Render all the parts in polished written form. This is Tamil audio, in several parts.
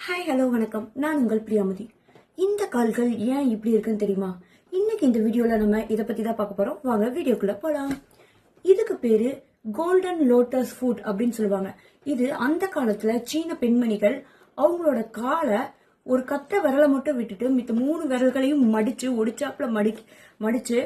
ஹாய் ஹலோ வணக்கம். நான் உங்கள் பிரியாமதி. இந்த கால்கள் ஏன் இப்படி இருக்குன்னு தெரியுமா? இன்னைக்கு இந்த வீடியோல நம்ம இதை பத்தி தான் பார்க்க போறோம். வாங்க வீடியோக்குள்ள போலாம். இதுக்கு பேரு கோல்டன் லோட்டஸ் ஃபுட் அப்படின்னு சொல்லுவாங்க. இது அந்த காலத்துல சீன பெண்மணிகள் அவங்களோட காலை ஒரு கட்டை விரலை மட்டும் விட்டுட்டு மித்த 3 விரல்களையும் மடிச்சு ஒடிச்சாப்புல மடிச்சு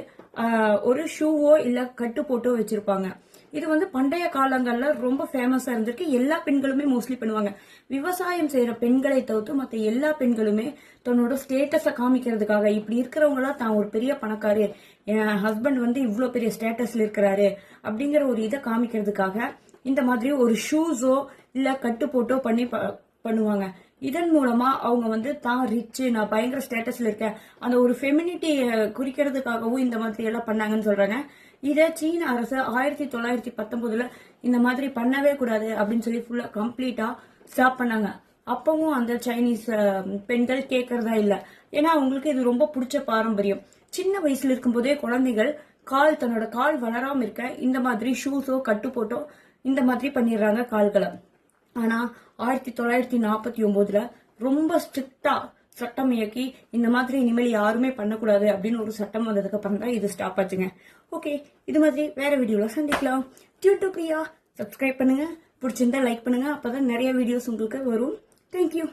ஒரு ஷூவோ இல்ல கட்டு போட்டோ வச்சிருப்பாங்க. இது வந்து பண்டைய காலங்கள்ல ரொம்ப ஃபேமஸா இருந்திருக்கு. எல்லா பெண்களுமே மோஸ்ட்லி பண்ணுவாங்க. விவசாயம் செய்யற பெண்களை தவிர்த்து மற்ற எல்லா பெண்களுமே தன்னோட ஸ்டேட்டஸ காமிக்கிறதுக்காக, இப்படி இருக்கிறவங்களா தான் ஒரு பெரிய பணக்காரு, என் ஹஸ்பண்ட் வந்து இவ்வளவு பெரிய ஸ்டேட்டஸ்ல இருக்கிறாரு அப்படிங்கிற ஒரு இதை காமிக்கிறதுக்காக இந்த மாதிரி ஒரு ஷூஸோ இல்ல கட்டு போட்டோ பண்ணுவாங்க. இதன் மூலமா அவங்க வந்து தான் ரிச்சு, நான் பயங்கர ஸ்டேட்டஸ்ல இருக்கேன், அந்த ஒரு ஃபெமினிட்டி குறிக்கிறதுக்காகவும் இந்த மாதிரி எல்லாம் பண்ணாங்கன்னு சொல்றாங்க. இதை சீன அரசு 1919 இந்த மாதிரி பண்ணவே கூடாது அப்படின்னு சொல்லி ஃபுல்லா கம்ப்ளீட்டா ஸ்டாப் பண்ணாங்க. அப்பவும் அந்த சைனீஸ் பெண்கள் கேட்கறதா இல்ல. ஏன்னா அவங்களுக்கு இது ரொம்ப பிடிச்ச பாரம்பரியம். சின்ன வயசுல இருக்கும் போதே குழந்தைகள் தன்னோட கால் வளராம இருக்க இந்த மாதிரி ஷூஸோ கட்டு போட்டோ இந்த மாதிரி பண்ணிடுறாங்க கால்களை. ஆனா 1949 ரொம்ப ஸ்ட்ரிக்டா சட்டம் இயக்கி இந்த மாதிரி இனிமேல் யாருமே பண்ணக்கூடாது அப்படின்னு ஒரு சட்டம் வந்ததுக்கு அப்புறம் தான் இது ஸ்டாப் ஆச்சுங்க. ஓகே, இது மாதிரி வேற வீடியோல சந்திக்கலாம். டியூட்டோ பிரியா சப்ஸ்கிரைப் பண்ணுங்க, பிடிச்சிருந்தா லைக் பண்ணுங்க, அப்பதான் நிறைய வீடியோஸ் உங்களுக்கு வரும். தேங்க்யூ.